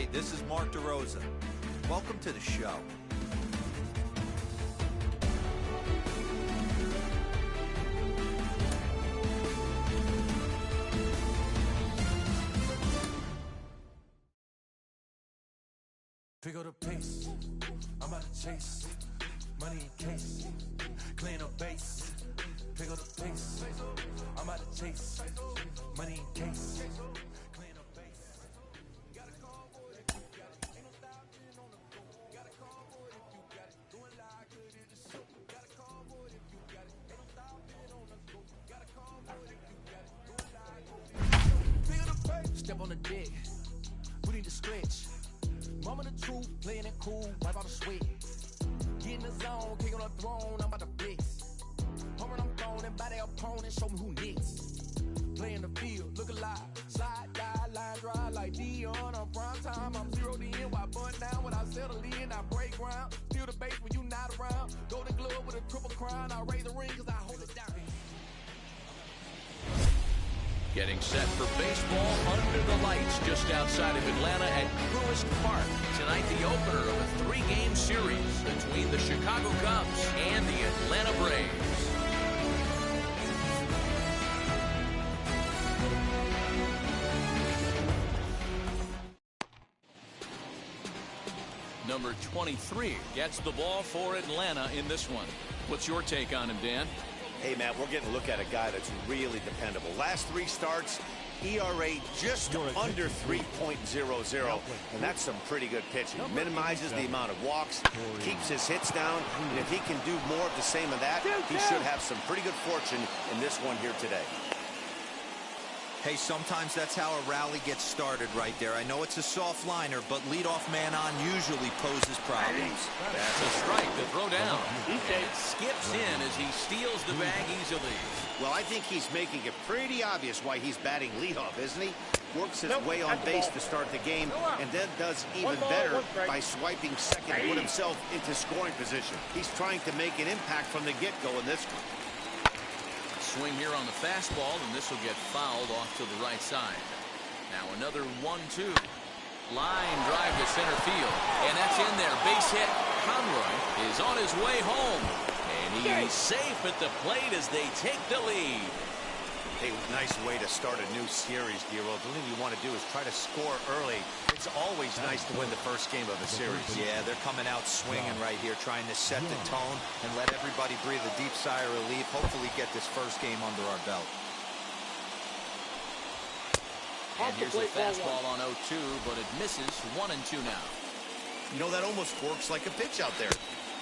Hey, this is Mark DeRosa. Welcome to the show. Pick up the pace, I'm about to chase money in case, clean up base. Pick up the pace, I'm about to chase money in case, clean up base. Gotta call for it if you got it, ain't no stopping on the go. Gotta call for it if you got it, doing like good it is so. Gotta call for it if you got it, ain't no stopping on the go. Gotta call for it if you got it, doing like good it is so. Pick up the pace, step on the dick, we need to stretch. Moment of truth, playing it cool, wipe out the sweat. Get in the zone, kick on the throne, I'm about to blitz. Homing, I'm throwing by their opponent, show me who next. Play in the field, look alive. Slide, die, line drive like Dion on prime time. I'm zeroed in, while bunt down when I settle in. I break ground, steal the base when you not around. Golden glove with a triple crown, I raise the ring cause I hold it down. Getting set for baseball under the lights just outside of Atlanta at Truist Park. Tonight, the opener of a three-game series between the Chicago Cubs and the Atlanta Braves. Number 23 gets the ball for Atlanta in this one. What's your take on him, Dan? Hey, Matt, we're getting a look at a guy that's really dependable. Last three starts, ERA just under 3.00, and that's some pretty good pitching. Minimizes the amount of walks, keeps his hits down, and if he can do more of the same of that, he should have some pretty good fortune in this one here today. Hey, sometimes that's how a rally gets started right there. I know it's a soft liner, but leadoff man on usually poses problems. That's a strike to throw down. And it skips in as he steals the bag easily. Well, I think he's making it pretty obvious why he's batting leadoff, isn't he? Works his way on base to start the game, and then does even better by swiping second to put himself into scoring position. He's trying to make an impact from the get-go in this one. Swing here on the fastball, and this will get fouled off to the right side. Now another 1-2. Line drive to center field, and that's in there. Base hit. Conroy is on his way home, and he's safe at the plate as they take the lead. Hey, nice way to start a new series, Giro. The thing you want to do is try to score early. It's always nice to win the first game of a series. Yeah, they're coming out swinging right here, trying to set the tone and let everybody breathe a deep sigh of relief. Hopefully get this first game under our belt. And here's a fastball on 0-2, but it misses. 1-2 now. You know, that almost works like a pitch out there.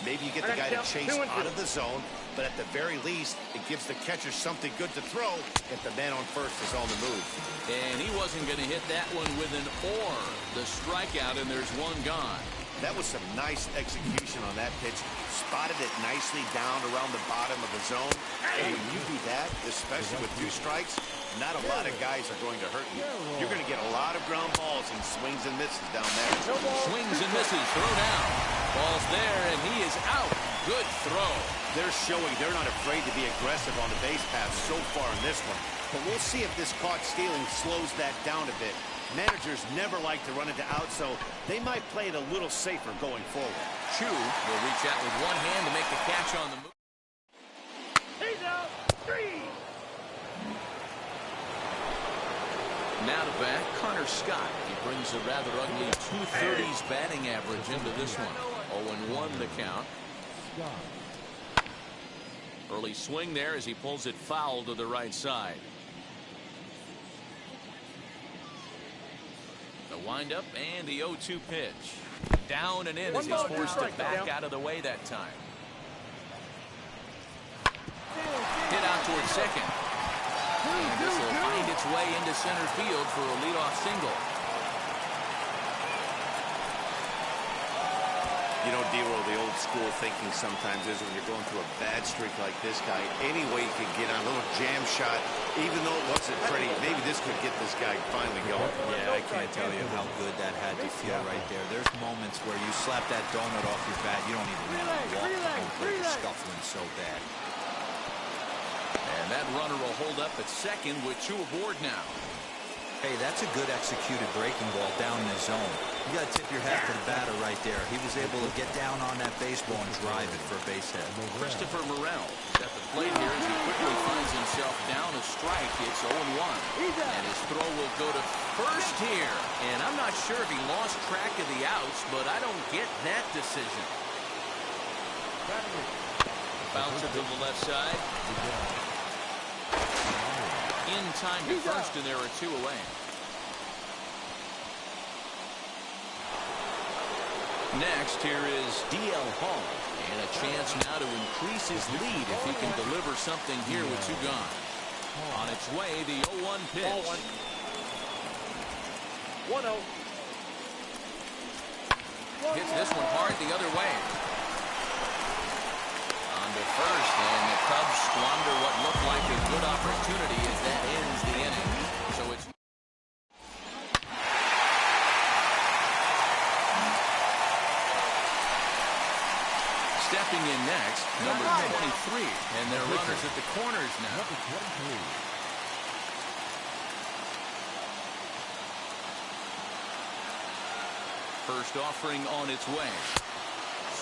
Maybe you get the guy to chase out of the zone, but at the very least, it gives the catcher something good to throw if the man on first is on the move. And he wasn't going to hit that one with an or. The strikeout, and there's one gone. That was some nice execution on that pitch. Spotted it nicely down around the bottom of the zone. And when you do that, especially with 2 strikes, not a lot of guys are going to hurt you. You're going to get a lot of ground balls and swings and misses down there. Swings and misses, throw down. Ball's there, and he is out. Good throw. They're showing they're not afraid to be aggressive on the base path so far in this one. But we'll see if this caught stealing slows that down a bit. Managers never like to run into out, so they might play it a little safer going forward. Chu will reach out with one hand to make the catch on the move. He's out. 3. Now to bat, Connor Scott. He brings a rather ugly 230s batting average into this one. 0-1 the count. Early swing there as he pulls it foul to the right side. The windup and the 0-2 pitch. Down and in as he's forced to back out of the way that time. Hit out towards second. And this will find its way into center field for a leadoff single. You know, D-Roll, the old school thinking sometimes is when you're going through a bad streak like this guy, any way you can get on a little jam shot, even though it wasn't pretty, maybe this could get this guy finally going. Yeah, I can't tell you how good that had to feel right there. There's moments where you slap that donut off your bat, you don't even want to walk over the scuffling so bad. And that runner will hold up at second with 2 aboard now. Hey, that's a good executed breaking ball down in the zone. You got to tip your hat to the batter right there. He was able to get down on that baseball and drive it for a base hit. Christopher Morel is at the plate here as he quickly finds himself down a strike. It's 0-1. And his throw will go to first here. And I'm not sure if he lost track of the outs, but I don't get that decision. Bounce it to the left side. In time to first, and there are 2 away. Next, here is D.L. Hall. And a chance now to increase his lead if he can deliver something here with 2 gone. On its way, the 0-1 pitch. 1-0. Hits this one hard the other way. On to first, and the Cubs squander what looked like a good opportunity as that ends the inning. So it's stepping in next, number 23, and their runners at the corners now. First offering on its way.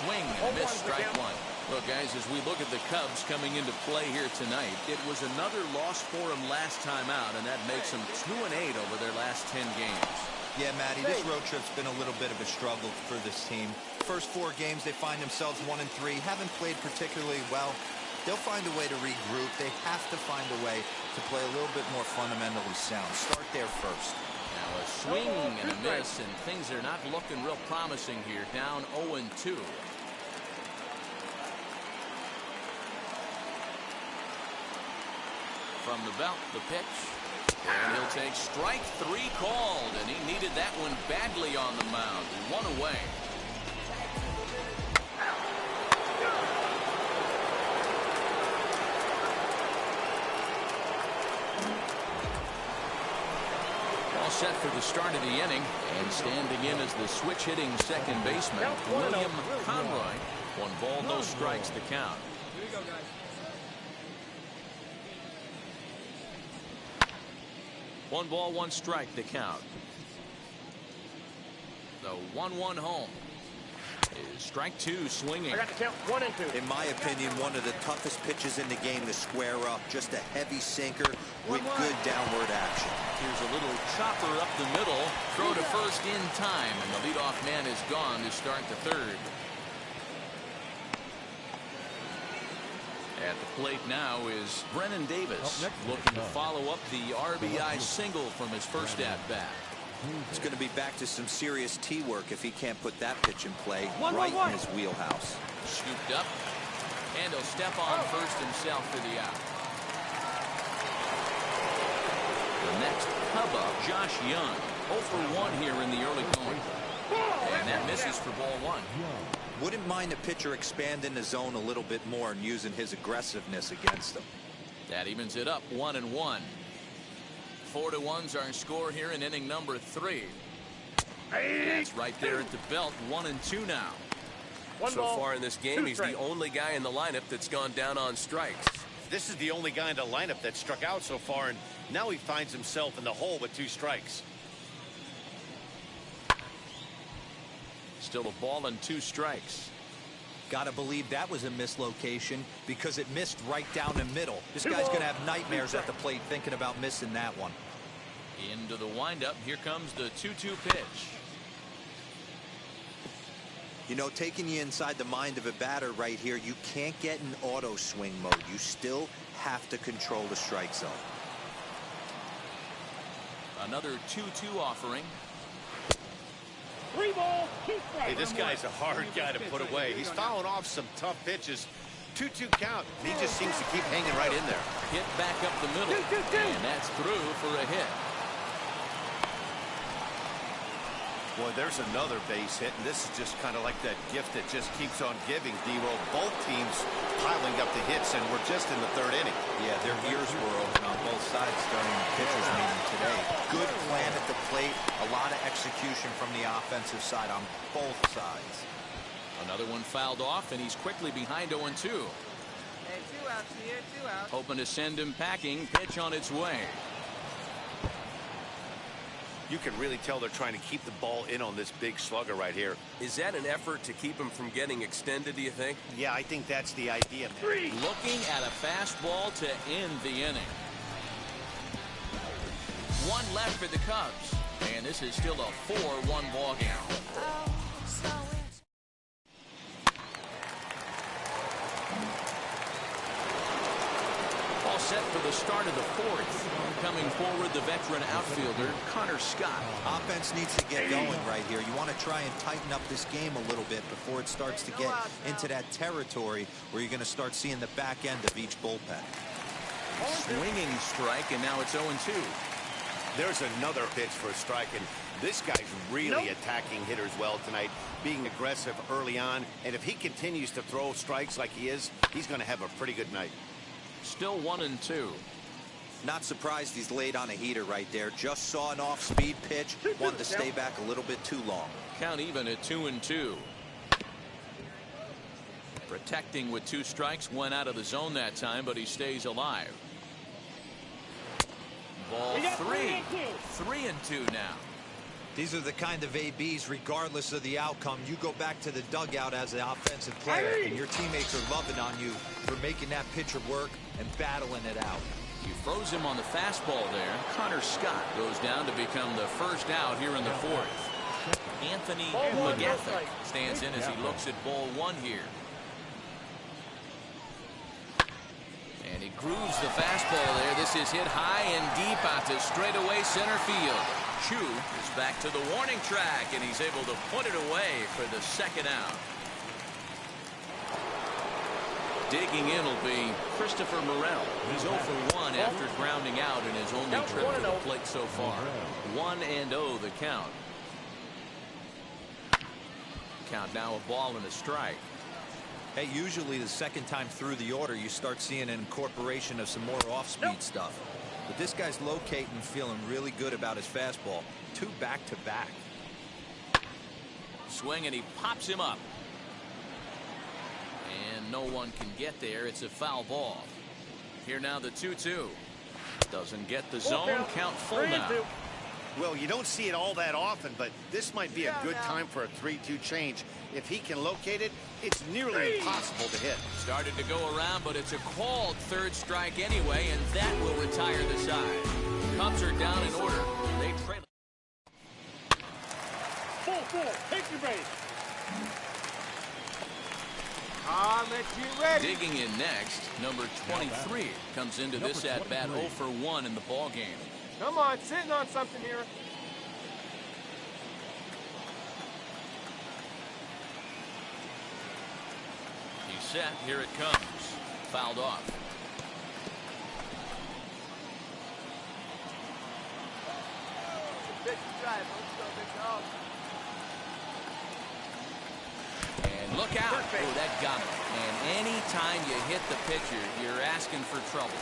Swing and a miss, strike 1. Look, guys, as we look at the Cubs coming into play here tonight, it was another loss for them last time out, and that makes them 2-8 over their last 10 games. Yeah, Matty, this road trip's been a little bit of a struggle for this team. First 4 games, they find themselves 1-3, haven't played particularly well. They'll find a way to regroup. They have to find a way to play a little bit more fundamentally sound. Start there first. Now a swing and a miss, and things are not looking real promising here. Down 0-2. From the belt, the pitch. And he'll take strike 3 called, and he needed that one badly on the mound. 1 away. All set for the start of the inning, and standing in as the switch-hitting second baseman, William Conroy. 1 ball, no strikes, the count. Here we go, guys. 1 ball, 1 strike, the count. The 1-1 home is strike 2, swinging. I got the count 1 and 2. In my opinion, one of the toughest pitches in the game to square up. Just a heavy sinker with good downward action. Here's a little chopper up the middle. Throw to first in time, and the leadoff man is gone to start the 3rd. At the plate now is Brennan Davis, looking to follow up the RBI single from his first at-bat. It's going to be back to some serious tee work if he can't put that pitch in play right in his wheelhouse. Scooped up, and he'll step on first himself for the out. The next Cub up, Josh Young, 0 for 1 here in the early going. And that misses for ball 1. Wouldn't mind a pitcher expanding the zone a little bit more and using his aggressiveness against them. That evens it up, 1-1. 4-1's our score here in inning number 3. That's right there at the belt, 1-2 now. So far in this game, he's the only guy in the lineup that's gone down on strikes. This is the only guy in the lineup that struck out so far, and now he finds himself in the hole with 2 strikes. Still a ball and 2 strikes. Gotta believe that was a mislocation because it missed right down the middle. This guy's gonna have nightmares at the plate thinking about missing that one. Into the windup. Here comes the 2-2 pitch. You know, taking you inside the mind of a batter right here, you can't get in auto swing mode. You still have to control the strike zone. Another 2-2 offering. 3 balls, 2 strikes. Hey, this guy's a hard guy to put away. He's fouling off some tough pitches. 2-2 count, and he just seems to keep hanging right in there. Hit back up the middle, and that's through for a hit. Boy, there's another base hit, and this is just kind of like that gift that just keeps on giving, D-Roll. Both teams piling up the hits, and we're just in the 3rd inning. Yeah, their ears were open on both sides during the pitchers meeting today. Good plan at the plate, a lot of execution from the offensive side on both sides. Another one fouled off, and he's quickly behind 0-2. Hey, 2 outs here, 2 outs. Hoping to send him packing. Pitch on its way. You can really tell they're trying to keep the ball in on this big slugger right here. Is that an effort to keep him from getting extended, do you think? Yeah, I think that's the idea, man. Looking at a fastball to end the inning. One left for the Cubs, and this is still a 4-1 ball game. All set for the start of the fourth. Coming forward, the veteran outfielder, Connor Scott. Offense needs to get going right here. You want to try and tighten up this game a little bit before it starts to get into that territory where you're going to start seeing the back end of each bullpen. Swinging strike, and now it's 0-2. There's another pitch for a strike, and this guy's really attacking hitters well tonight, being aggressive early on, and if he continues to throw strikes like he is, he's going to have a pretty good night. Still 1-2. Not surprised he's laid on a heater right there. Just saw an off-speed pitch. Wanted to stay back a little bit too long. Count even at 2-2. Protecting with 2 strikes. Went out of the zone that time, but he stays alive. Ball 3. 3-2 now. These are the kind of ABs, regardless of the outcome, you go back to the dugout as an offensive player, and your teammates are loving on you for making that pitcher work and battling it out. You froze him on the fastball there. Connor Scott goes down to become the first out here in the fourth. Anthony McGathick stands in as he looks at ball 1 here. And he grooves the fastball there. This is hit high and deep out to straightaway center field. Chu is back to the warning track, and he's able to put it away for the second out. Digging in will be Christopher Morel. He's 0 for 1 after grounding out in his only trip to the plate so far. 1-0 the count. Count now a ball and a strike. Hey, usually the second time through the order, you start seeing an incorporation of some more off-speed stuff. But this guy's locating and feeling really good about his fastball. 2 back-to-back. Swing, and he pops him up. And no one can get there. It's a foul ball. Here now the 2-2. Doesn't get the zone. Count full now. Well, you don't see it all that often, but this might be a good time for a 3-2 change. If he can locate it, it's nearly impossible to hit. Started to go around, but it's a called third strike anyway, and that will retire the side. Cubs are down in order. They trail. Full. Take your base. Let's get ready. Digging in next, number 23 comes into this at-bat 0 for 1 in the ball game. Come on, sitting on something here. He's set. Here it comes. Fouled off. Big drive. Let's go, big dog. And look out. Oh, that got him. And anytime you hit the pitcher, you're asking for trouble.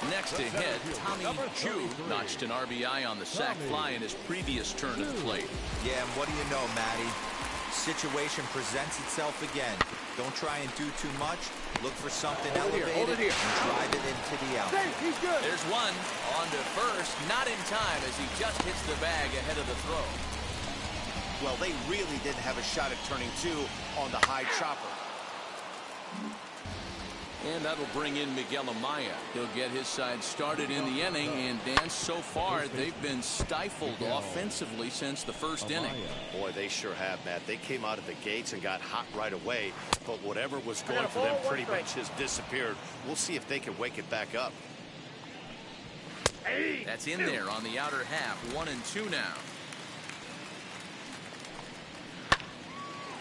Next to hit, Tommy Chu notched an RBI on the sac fly in his previous turn at the plate. Yeah, and what do you know, Matty? Situation presents itself again. Don't try and do too much. Look for something elevated and drive it into the outfield. He's good. There's one on to first, not in time as he just hits the bag ahead of the throw. Well, they really didn't have a shot at turning 2 on the high chopper. And that'll bring in Miguel Amaya. He'll get his side started in the inning, and Dan, so far they've been stifled offensively since the first inning. Boy, they sure have, Matt. They came out of the gates and got hot right away, but whatever was going for them pretty much has disappeared. We'll see if they can wake it back up. That's in there on the outer half. 1-2 now.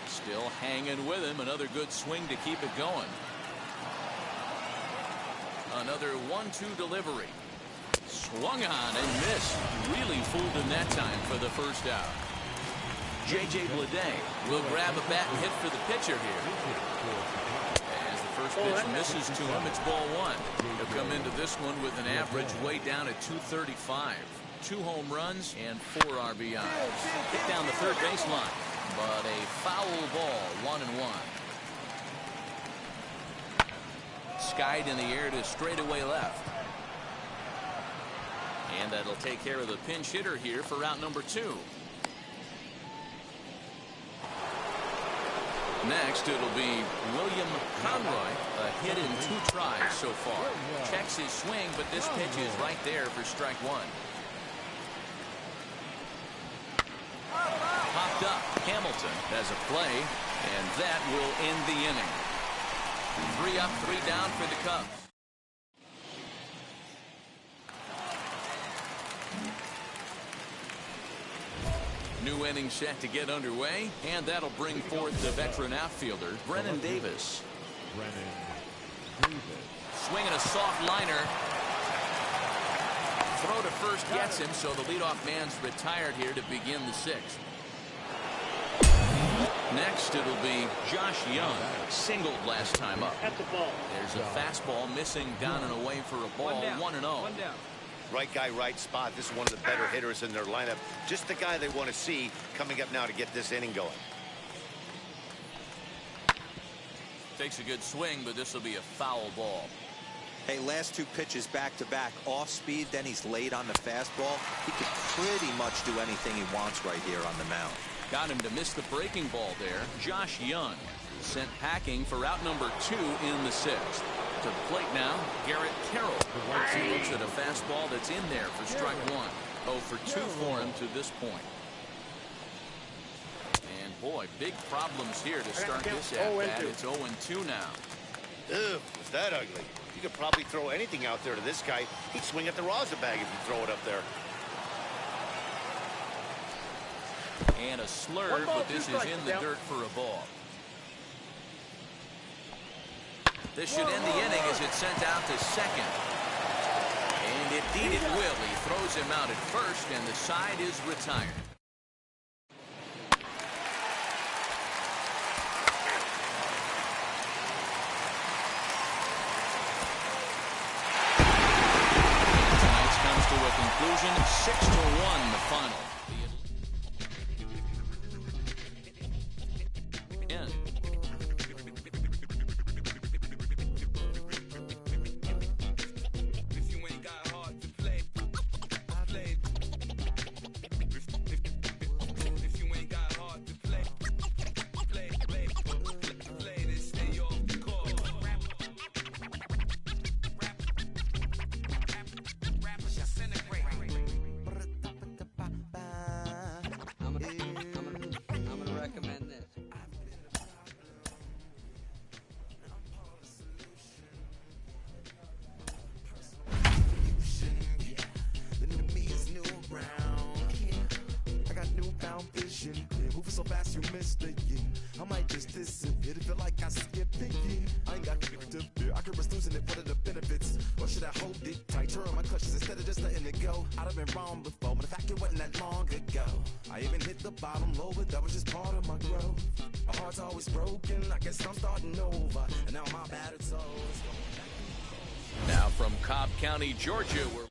Still hanging with him. Another good swing to keep it going. Another 1-2 delivery. Swung on and missed. Really fooled him that time for the first out. J.J. Bleday will grab a bat and hit for the pitcher here. As the first pitch misses to him, it's ball 1. He'll come into this one with an average way down at 235. 2 home runs and 4 RBIs. Hit down the third baseline, but a foul ball, 1-1. Skied in the air to straightaway left. And that'll take care of the pinch hitter here for out number 2. Next, it'll be William Conroy, a hit in 2 tries so far. Checks his swing, but this pitch is right there for strike 1. Popped up. Hamilton has a play, and that will end the inning. 3 up, 3 down for the Cubs. New inning set to get underway, and that'll bring forth the veteran outfielder, Brennan Davis. Swinging a soft liner. Throw to first gets him, so the leadoff man's retired here to begin the 6th. Next, it'll be Josh Young. Singled last time up. There's a fastball missing down and away for a ball. 1-0. Right guy, right spot. This is one of the better hitters in their lineup. Just the guy they want to see coming up now to get this inning going. Takes a good swing, but this will be a foul ball. Hey, last 2 pitches back-to-back, off speed, then he's late on the fastball. He could pretty much do anything he wants right here on the mound. Got him to miss the breaking ball there. Josh Young sent packing for out number 2 in the 6th. To the plate now, Garrett Carroll. He looks at a fastball that's in there for strike 1. 0 for 2 for him to this point. And boy, big problems here to start this at-bat. It's 0-2 now. Ew, was that ugly? You could probably throw anything out there to this guy. He'd swing at the rosin bag if you throw it up there. And a slur, but this is in the dirt for a ball. This should end the inning as it's sent out to second. And indeed it will. He throws him out at first, and the side is retired. Tonight's comes to a conclusion. 6-1 the final. So fast you missed it, yeah. I might just disappear. It feel like I skipped it, yeah. I ain't got to fear. I could risk losing it. What are the benefits? Or should I hold it tight? Turn on my clutches instead of just letting it go. I'd have been wrong before, but the fact it wasn't that long ago. I even hit the bottom low, but that was just part of my growth. My heart's always broken. I guess I'm starting over. And now my battered soul is going back. Now from Cobb County, Georgia, where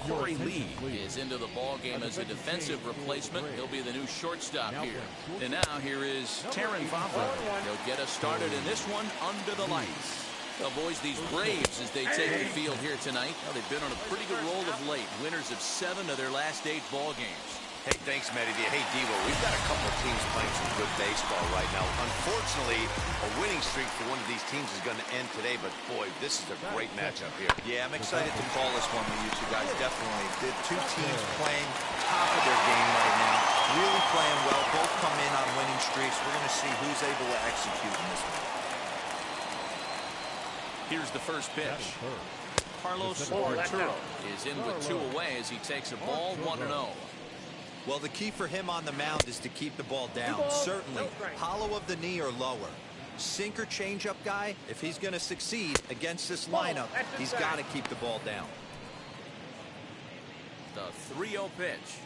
Corey Lee is into the ball game as a defensive replacement. He'll be the new shortstop here. And now here is Taryn Favre. He'll get us started in this one under the lights. Well, boys, these Braves, as they take the field here tonight, well, they've been on a pretty good roll of late. Winners of 7 of their last 8 ball games. Hey, thanks, Matty. Hey, Devo, we've got a couple of teams playing some good baseball right now. Unfortunately, a winning streak for one of these teams is going to end today, but boy, this is a great matchup here. Yeah, I'm excited to call this one with you two guys, definitely. The 2 teams playing top of their game right now, really playing well. Both come in on winning streaks. We're going to see who's able to execute in this one. Here's the first pitch. Carlos Arturo is in with 2 away as he takes a ball 1-0. Well, the key for him on the mound is to keep the ball down. Certainly, hollow of the knee or lower. Sinker changeup guy, if he's going to succeed against this lineup, he's got to keep the ball down. The 3-0 pitch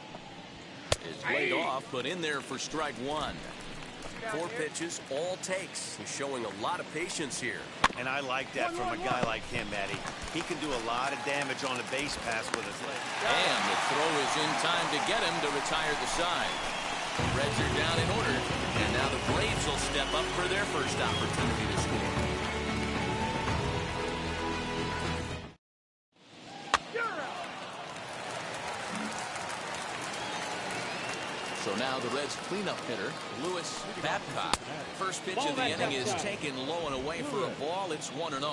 is laid off, but in there for strike 1. 4 pitches, all takes. He's showing a lot of patience here. And I like that from a guy like him, Matty. He can do a lot of damage on a base pass with his leg. And the throw is in time to get him to retire the side. Reds are down in order, and now the Braves will step up for their first opportunity to score. So now the Reds' cleanup hitter, Lewis Babcock. First pitch of the inning is taken low and away for a ball. It's 1-0.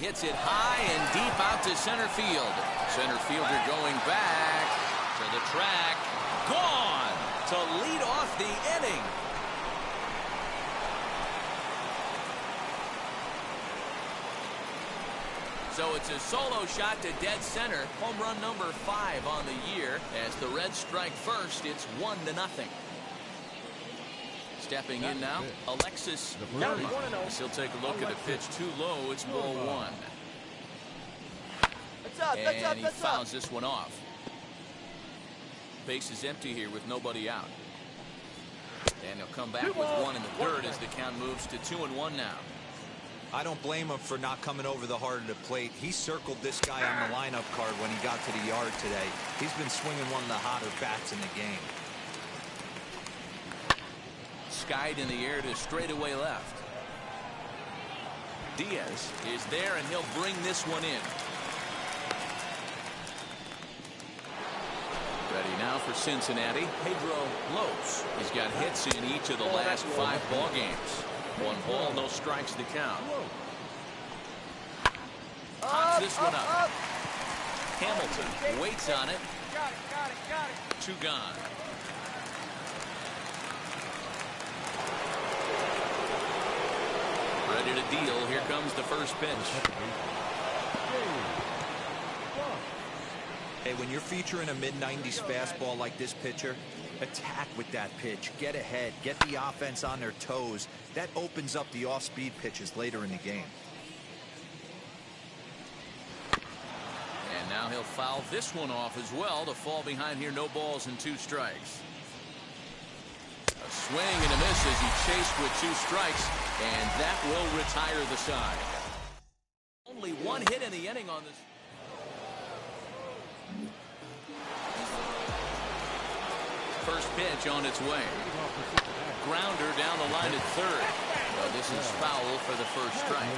Hits it high and deep out to center field. Center fielder going back to the track. Gone to lead off the inning. So it's a solo shot to dead center. Home run number 5 on the year. As the Reds strike first, it's 1-0. Stepping in now, Alexis Verma. He'll take a look at the pitch too low. It's ball 1. And he fouls this one off. Base is empty here with nobody out. And he'll come back with 1 in the third as the count moves to 2-1 now. I don't blame him for not coming over the heart of the plate. He circled this guy on the lineup card when he got to the yard today. He's been swinging one of the hotter bats in the game. Skied in the air to straightaway left. Diaz is there, and he'll bring this one in. Ready now for Cincinnati, Pedro Lopes. He's got hits in each of the last 5 ball games. 1 ball, no strikes to count. Pops this one up. Hamilton waits on it. Got it. 2 gone. Ready to deal. Here comes the first pitch. Hey, when you're featuring a mid-90s fastball like this pitcher, attack with that pitch. Get ahead. Get the offense on their toes. That opens up the off-speed pitches later in the game. And now he'll foul this one off as well to fall behind here. No balls and 2 strikes. A swing and a miss as he chased with 2 strikes, and that will retire the side. Only 1 hit in the inning on this. First pitch on its way. Grounder down the line at third. Well, this is foul for the first strike.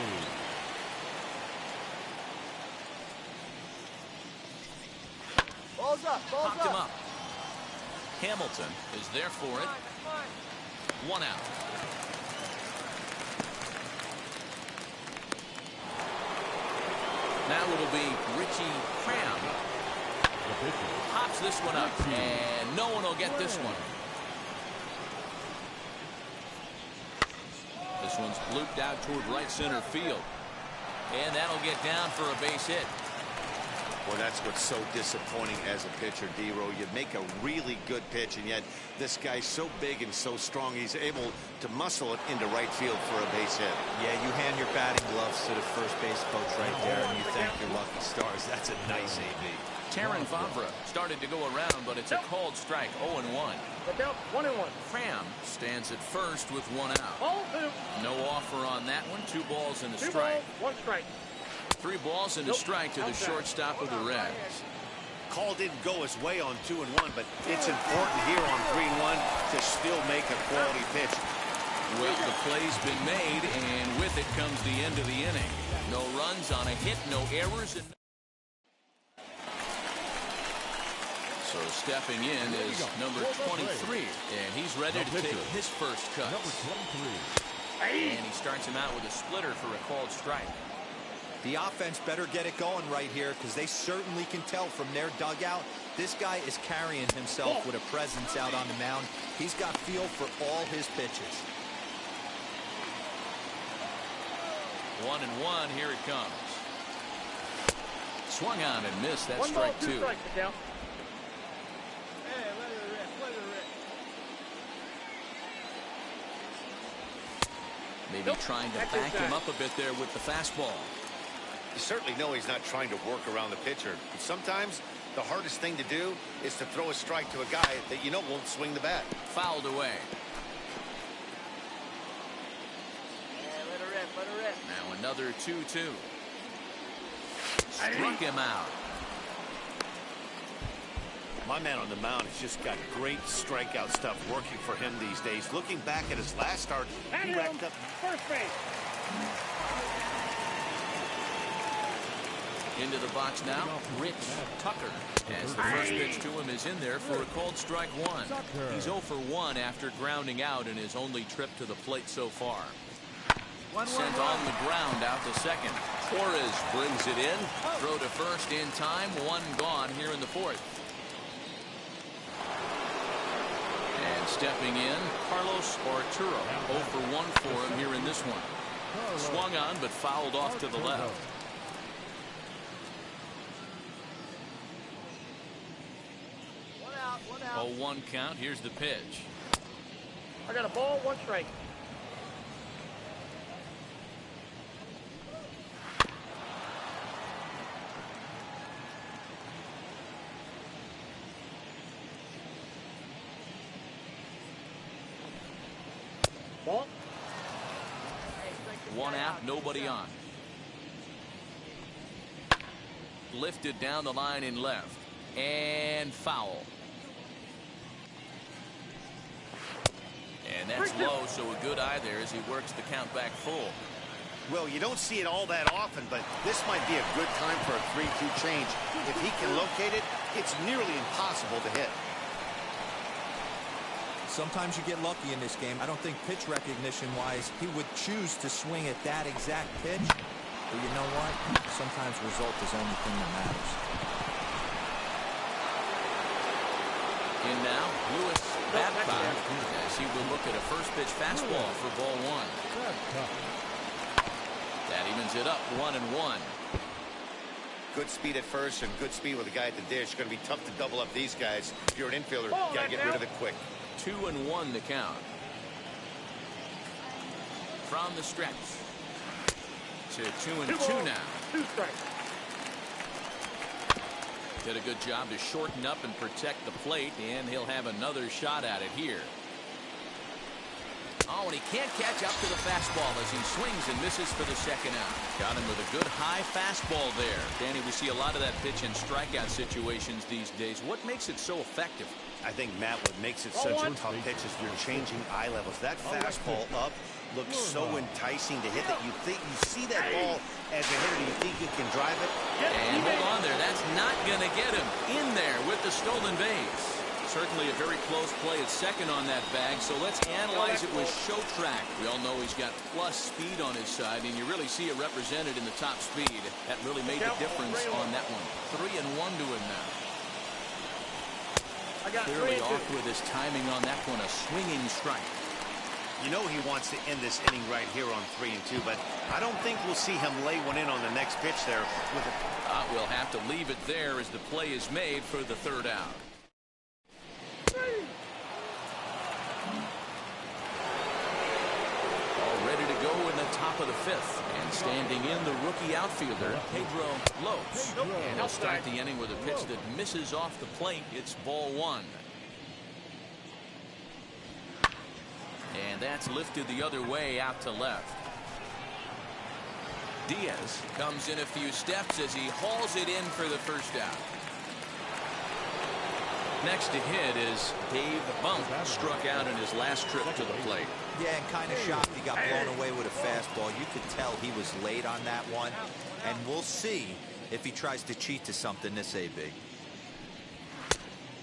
Balls up. Popped him up. Hamilton is there for it. 1 out. Now it'll be Richie Cram. Pops this one up, and no one will get this one. This one's looped out toward right center field. And that'll get down for a base hit. Well, that's what's so disappointing as a pitcher, D-Row. You make a really good pitch, and yet this guy's so big and so strong, he's able to muscle it into right field for a base hit. Yeah, you hand your batting gloves to the first base coach right there, and you thank your lucky stars. That's a nice AB. Terran Vavra started to go around, but it's a called strike. 0-1. Look out, 1-1. Cram stands at first with 1 out. No offer on that one. 2 balls and a 2 strike. balls, 1 strike. 3 balls and a strike to the shortstop of the Reds. Call didn't go his way on 2-1, but it's important here on 3-1 to still make a quality pitch. Well, the play's been made, and with it comes the end of the inning. No runs on a hit, no errors, and so stepping in is number 23, and he's ready to take his first cut. And he starts him out with a splitter for a called strike. The offense better get it going right here, because they certainly can tell from their dugout this guy is carrying himself with a presence out on the mound. He's got feel for all his pitches. 1-1, here it comes. Swung on and missed. That's 1 ball, strike 2 2. strikes, Miguel. Hey, let it rip. Maybe trying to back him up a bit there with the fastball. You certainly know he's not trying to work around the pitcher. But sometimes the hardest thing to do is to throw a strike to a guy that you know won't swing the bat. Fouled away. Hey, let it rip. Now another 2-2. Struck him out. My man on the mound has just got great strikeout stuff working for him these days. Looking back at his last start, he racked up First base. Into the box now, Rich Tucker. As the first pitch to him is in there for a called strike one. He's 0 for 1 after grounding out in his only trip to the plate so far. Sent on the ground out to second. Torres brings it in. Throw to first in time. One gone here in the fourth. And stepping in, Carlos Arturo. 0 for 1 for him here in this one. Swung on but fouled off to the left. 0-1 count. Here's the pitch. I got a ball, 1 strike. Ball. 1 out, nobody on. Lifted down the line in left. And foul. And that's low, so a good eye there as he works the count back full. Well, you don't see it all that often, but this might be a good time for a 3-2 change. If he can locate it, it's nearly impossible to hit. Sometimes you get lucky in this game. I don't think pitch recognition-wise he would choose to swing at that exact pitch. But you know what? Sometimes result is the only thing that matters. In now, Lewis Babcock as he will look at a first pitch fastball for ball 1. That evens it up 1-1. Good speed at first and good speed with a guy at the dish. Going to be tough to double up these guys. If you're an infielder, you got to get rid of it quick. 2-1 the count. From the stretch to 2-2 now. 2 strikes. Did a good job to shorten up and protect the plate, and he'll have another shot at it here. Oh, and he can't catch up to the fastball as he swings and misses for the second out. Got him with a good high fastball there. Danny, we see a lot of that pitch in strikeout situations these days. What makes it so effective? I think, Matt, what makes it such a tough pitch is you're changing eye levels. That fastball up looks so enticing to hit that you see that ball as a hitter, you think you can drive it. And hold on there. That's not going to get him in there with the stolen base. Certainly a very close play at second on that bag, so let's analyze it with show track. We all know he's got plus speed on his side, and you really see it represented in the top speed. That really made the difference on that one. 3-1 to him now. Clearly off with his timing on that one, a swinging strike. You know he wants to end this inning right here on 3-2, but I don't think we'll see him lay one in on the next pitch there. We'll have to leave it there as the play is made for the third out. All ready to go in the top of the fifth. And standing in the rookie outfielder, Pedro Lopes. And he'll start the inning with a pitch that misses off the plate. It's ball 1. And that's lifted the other way out to left. Diaz comes in a few steps as he hauls it in for the first out. Next to hit is Dave Bump, struck out in his last trip to the plate. Yeah, and kind of shocked he got blown away with a fastball. You could tell he was late on that one. And we'll see if he tries to cheat to something this AB.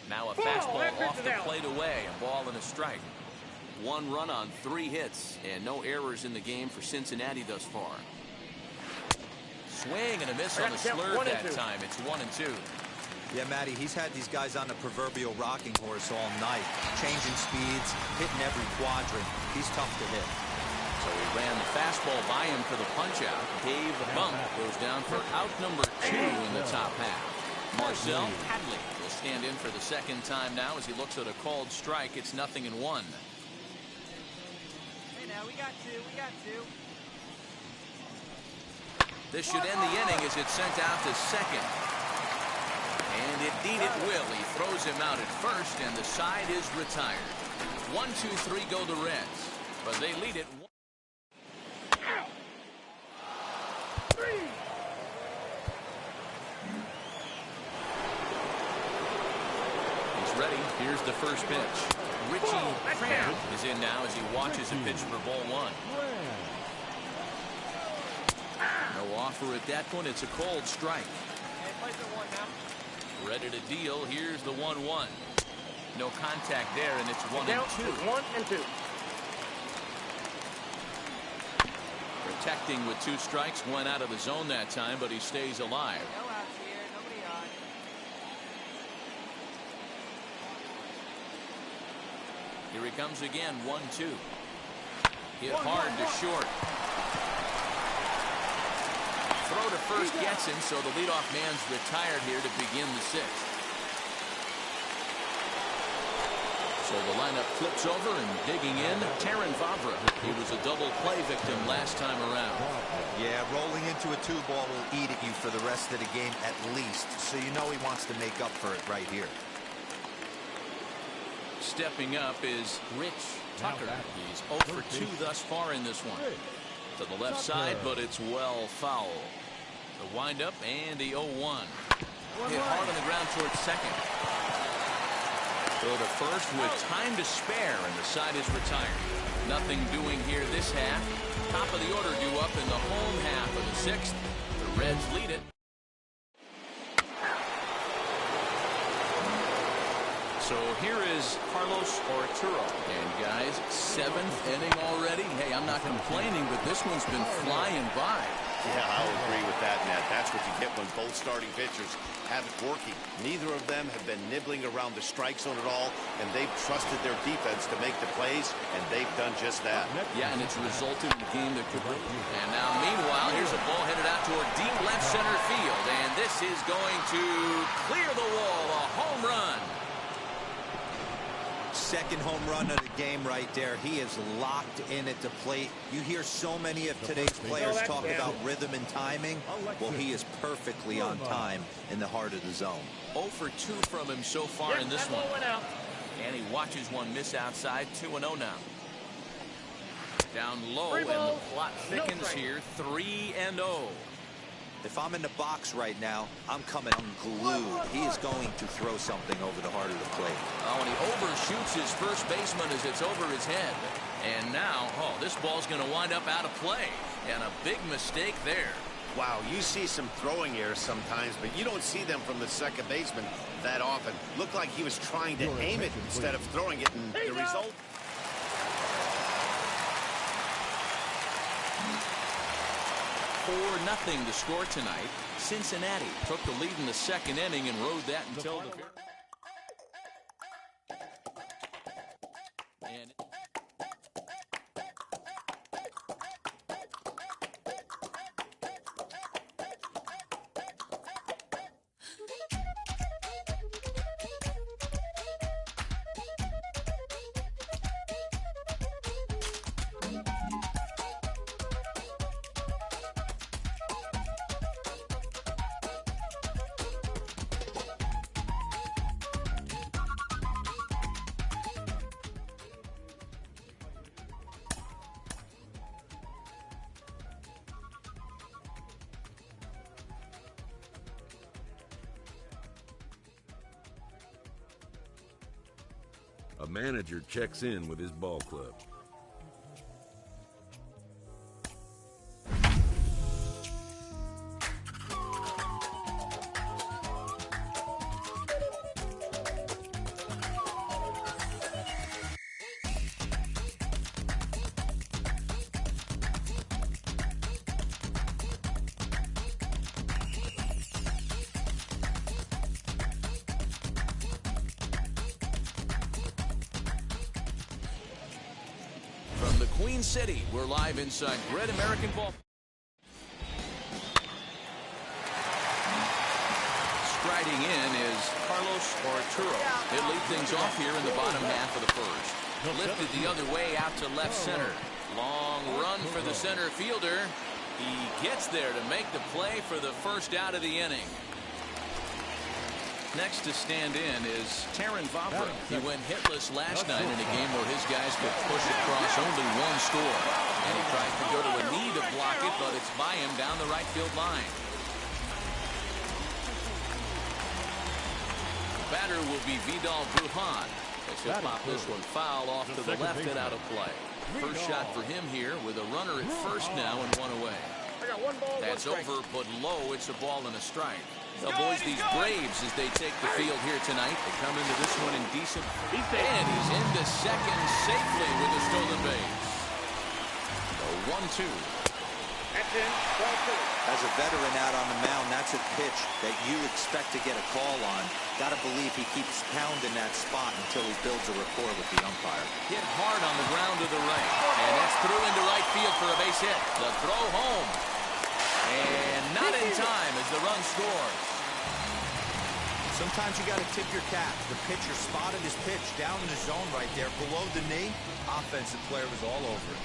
Now a fastball off the plate away. A ball and a strike. 1 run on 3 hits and no errors in the game for Cincinnati thus far. Swing and a miss on the slurve that time. It's 1-2. Yeah, Matty, he's had these guys on the proverbial rocking horse all night, changing speeds, hitting every quadrant. He's tough to hit. So he ran the fastball by him for the punch-out. Dave Bump goes down for out number 2 in the top half. Marcel Hadley will stand in for the second time now as he looks at a called strike. It's 0-1. Hey, now we got 2. We got 2. This should end the inning as it's sent out to second. And indeed it will. He throws him out at first, and the side is retired. 1-2-3 go the Reds, but they lead it. He's ready. Here's the first pitch. Richie Cram is in now as he watches a pitch for ball 1. No offer at that point. It's a cold strike. Hey, play for one now. Ready to deal. Here's the 1-1. No contact there, and it's 1-2. 1-2. Protecting with 2 strikes. Went out of the zone that time, but he stays alive. No outs here. Nobody on. Here he comes again. 1-2. Hit hard to short. Throw to first gets him, so the leadoff man's retired here to begin the 6th. So the lineup flips over, and digging in, Taron Vavra. He was a double play victim last time around. Yeah, rolling into a 2-ball will eat at you for the rest of the game at least, so you know he wants to make up for it right here. Stepping up is Rich Tucker. He's 0 for 2 thus far in this one. To the left side, but it's well foul. The windup and the 0-1. Hit hard on the ground towards second. Throw to first with time to spare, and the side is retired. Nothing doing here this half. Top of the order due up in the home half of the 6th. The Reds lead it. So here is Carlos Arturo. And guys, 7th inning already. Hey, I'm not complaining, but this one's been flying by. Yeah, I'll agree with that, Nat. That's what you get when both starting pitchers have it working. Neither of them have been nibbling around the strike zone at all, and they've trusted their defense to make the plays, and they've done just that. Yeah, and it's resulted in a game that could win. And now, meanwhile, here's a ball headed out toward deep left center field, and this is going to clear the wall, a home run. Second home run of the game right there. He is locked in at the plate. You hear so many of today's players talk about rhythm and timing. Well, he is perfectly on time in the heart of the zone. 0 for 2 from him so far in this one. And he watches one miss outside. 2-0 now. Down low, and the plot thickens here. 3-0. If I'm in the box right now, I'm coming unglued. He is going to throw something over the heart of the plate. Oh, and he overshoots his first baseman as it's over his head. And now, this ball's going to wind up out of play. And a big mistake there. Wow, you see some throwing errors sometimes, but you don't see them from the second baseman that often. Looked like he was trying to aim it instead of throwing it, and the result... 4-0 the score tonight. Cincinnati took the lead in the second inning and rode that until the... And A manager checks in with his ball club. from the Queen City, we're live inside Great American Ball. Striding in is Carlos Arturo. He'll lead things off here in the bottom half of the first. Lifted the other way out to left center. Long run for the center fielder. He gets there to make the play for the first out of the inning. Next to stand in is Taron Vavra. He went hitless last night in a game where his guys could push across only one score. And he tries to go to a knee to block it, but it's by him down the right field line. The batter will be Vidal Brujan. As he'll pop this one foul off to the left and out of play. First shot for him here with a runner at first now and one away. got 1 ball, 1 That's strike. over, but low. It's a ball and a strike. Now, boys, these Braves, as they take the field here tonight, they come into this one in decent. And he's into second safely with a stolen base. The 1-2. That's in. Ball 2. As a veteran out on the mound, that's a pitch that you expect to get a call on. Got to believe he keeps pounding that spot until he builds a rapport with the umpire. Hit hard on the ground to the right. And that's through into right field for a base hit. The throw home. And not in time as the run scores. Sometimes you got to tip your cap. The pitcher spotted his pitch down in the zone right there below the knee. Offensive player was all over it.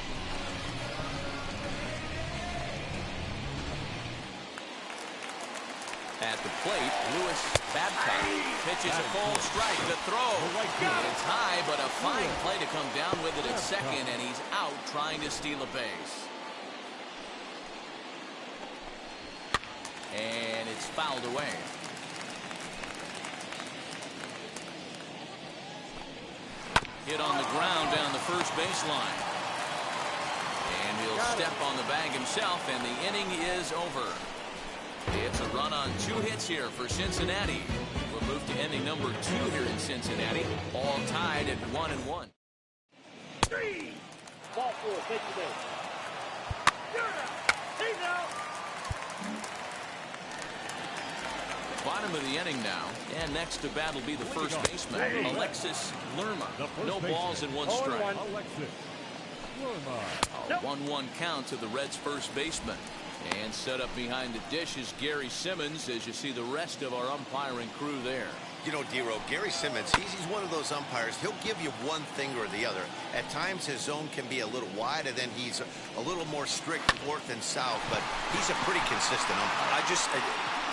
At the plate, Lewis Babcock pitches a full strike. The throw. It's high, but a fine play to come down with it at second, and he's out trying to steal a base. And it's fouled away. Hit on the ground down the first baseline. And he'll step on the bag himself, and the inning is over. It's a run on 2 hits here for Cincinnati. We'll move to inning number 2 here in Cincinnati. All tied at 1-1. 3. Ball 4. Take the base. He's out. Bottom of the inning now. And next to bat will be the first baseman, Alexis Lerma. No balls and 1 strike. A 1-1 count to the Reds' first baseman. And set up behind the dish is Gary Simmons as you see the rest of our umpiring crew there. You know, D-Row, Gary Simmons, he's one of those umpires. He'll give you one thing or the other. At times, his zone can be a little wide, and then he's a little more strict north and south, but he's a pretty consistent umpire.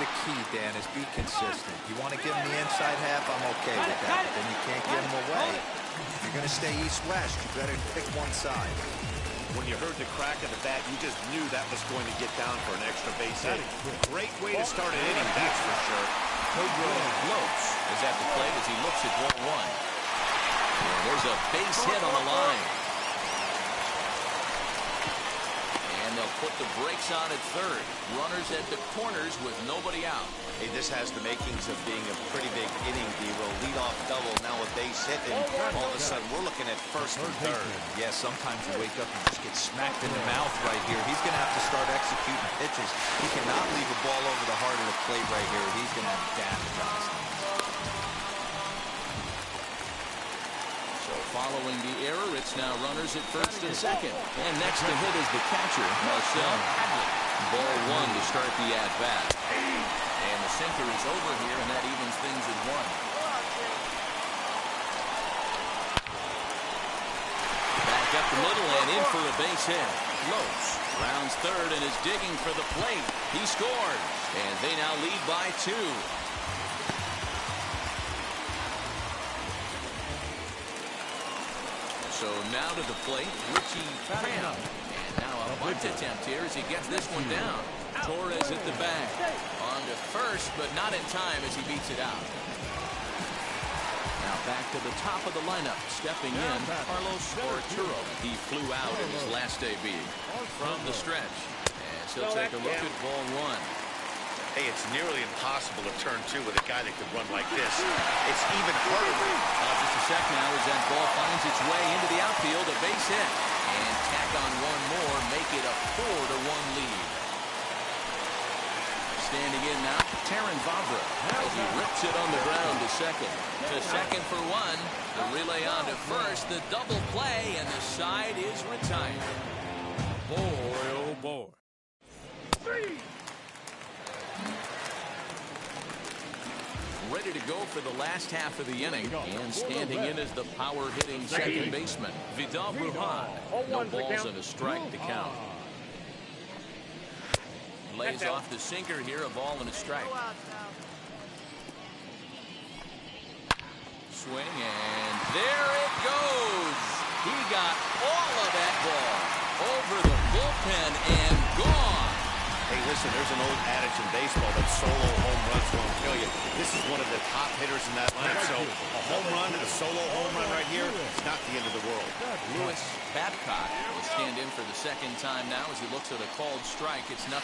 The key, Dan, is be consistent. You want to give him the inside half, I'm okay with that. But then you can't give him away. If you're going to stay east-west, you better pick one side. When you heard the crack of the bat, you just knew that was going to get down for an extra base hit. Great way to start an inning, that's for sure. Pedro Lopes is at the plate as he looks at 1-1. And there's a base hit on the line. And they'll put the brakes on at third. Runners at the corners with nobody out. Hey, this has the makings of being a pretty big inning, D-Row. Leadoff double, now a base hit, and all of a sudden we're looking at first and third. Yeah, sometimes you wake up and just get smacked in the mouth right here. He's going to have to start executing pitches. He cannot leave a ball over the heart of the plate right here. He's going to have damage on his hands. So following the error, it's now runners at first and second. And next to hit is the catcher, Marcel Hadley. Ball 1 to start the at-bat. And the sinker is over here, and that evens things at 1. Back up the middle and in for a base hit. Lopes rounds third and is digging for the plate. He scores, and they now lead by 2. So now to the plate, Richie Cram. And now a bunt attempt here as he gets this one down. Torres at the bag. On to first, but not in time as he beats it out. Now back to the top of the lineup. Stepping in, Carlos Arturo. He flew out in his last AB from the stretch. And so take a look at ball 1. Hey, it's nearly impossible to turn 2 with a guy that could run like this. It's even harder. Just a sec now as that ball finds its way into the outfield. A base hit. And tack on 1 more. Make it a 4-1 lead. Standing in now, Taron Vavra as he rips it on the ground to second. To second for 1. The relay on to first. The double play, and the side is retired. Boy, oh boy. 3. Ready to go for the last half of the inning. And standing in is the power-hitting second baseman, Vidal Brujan. No balls and a strike to count. Lays off the sinker here, a ball and a strike. Swing, and there it goes. He got all of that ball over the bullpen and gone. Hey, listen, there's an old adage in baseball that solo home runs won't kill you. This is one of the top hitters in that lineup, so a home run, a solo home run right here, it's not the end of the world. Lewis Babcock will stand in for the second time now as he looks at a called strike. It's 0-1.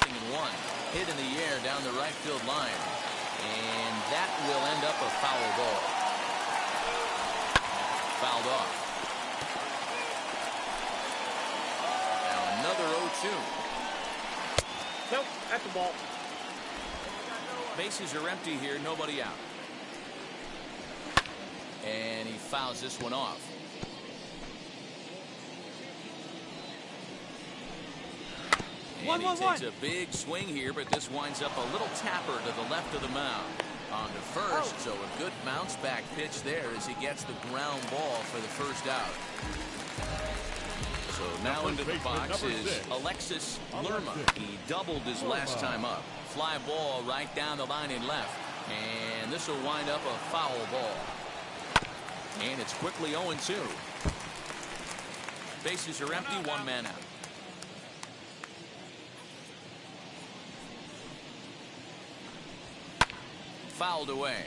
Hit in the air down the right field line. And that will end up a foul ball. Fouled off. Now another 0-2. Nope, that's the ball. Bases are empty here, nobody out. And he fouls this one off. And he takes a big swing here, but this winds up a little tapper to the left of the mound. On to first, so a good bounce back pitch there as he gets the ground ball for the first out. So now into the box is Alexis Lerma. He doubled his last time up. Fly ball right down the line in left. And this will wind up a foul ball. And it's quickly 0-2. Bases are empty, one man out. Fouled away.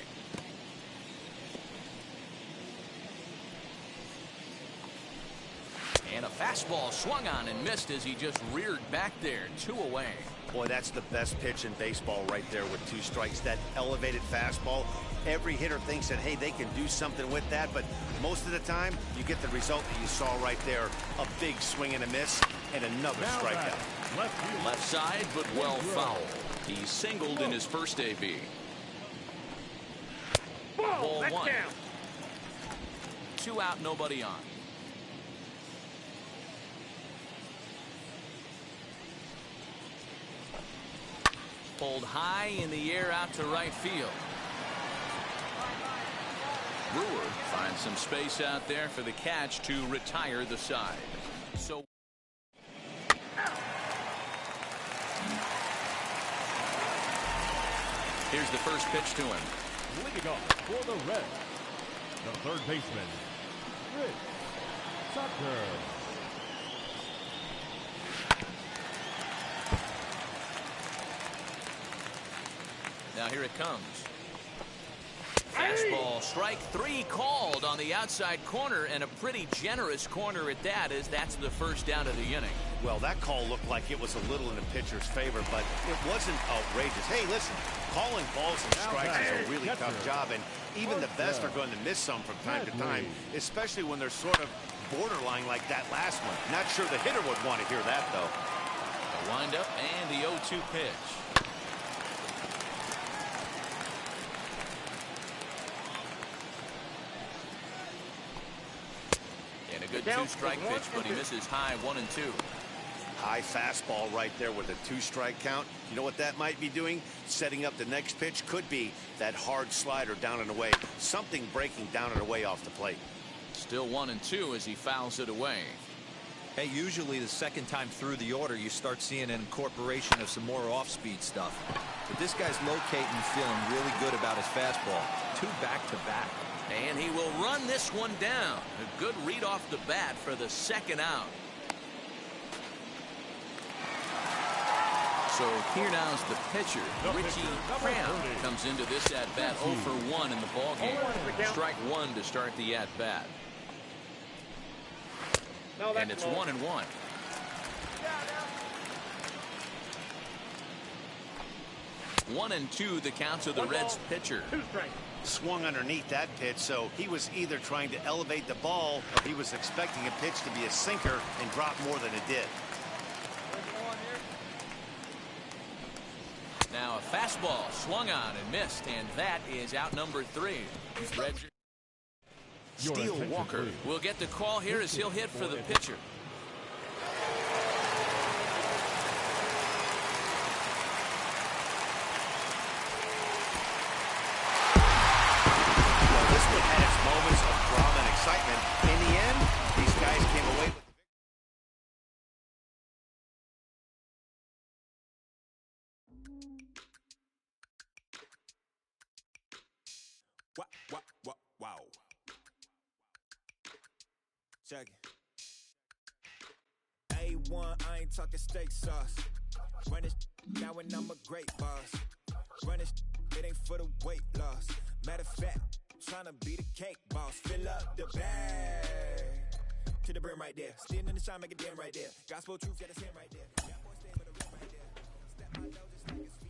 And a fastball swung on and missed as he just reared back there. 2 away. Boy, that's the best pitch in baseball right there with 2 strikes. That elevated fastball. Every hitter thinks that, hey, they can do something with that, but most of the time you get the result that you saw right there. A big swing and a miss and another strikeout. Left side, but well fouled. He singled in his first AB. Ball 1. 2 out, nobody on. Pulled high in the air out to right field. Brewer finds some space out there for the catch to retire the side. So here's the first pitch to him. Leading off for the Reds, the third baseman, Rich Tucker. Now here it comes. Fastball, strike 3 called on the outside corner, and a pretty generous corner at that, as that's the first down of the inning. Well, that call looked like it was a little in the pitcher's favor, but it wasn't outrageous. Hey, listen, calling balls and strikes is a really tough job, and even the best are going to miss some from time to time, especially when they're sort of borderline like that last one. Not sure the hitter would want to hear that, though. A windup and the 0-2 pitch. And a good 2-strike pitch, but he misses high 1-2. High fastball right there with a 2-strike count. You know what that might be doing? Setting up the next pitch. Could be that hard slider down and away. Something breaking down and away off the plate. Still 1-2 as he fouls it away. Hey, usually the second time through the order, you start seeing an incorporation of some more off-speed stuff. But this guy's locating, feeling really good about his fastball. 2 back-to-back. And he will run this one down. A good read off the bat for the second out. So here now's the pitcher. Richie Cram comes into this at-bat 0 for 1 in the ballgame. Strike 1 to start the at-bat. And it's 1-1. One and 2 the count to the Reds pitcher. Swung underneath that pitch, so he was either trying to elevate the ball or he was expecting a pitch to be a sinker and drop more than it did. Now a fastball swung on and missed, and that is out number 3. Steele Walker will get the call here as he'll hit for the pitcher. Well, this one had its moments of drama and excitement. In the end, these guys came away with Wow. Check it. A1, I ain't talking steak sauce. Run this now and I'm a great boss. Run this, it ain't for the weight loss. Matter of fact, tryna be the cake boss. Fill up the bag. to the brim right there. Standing in the shine, make a damn right there. Gospel truth, got his hand right there. Got more stand with a rim right there. Step my low just like it's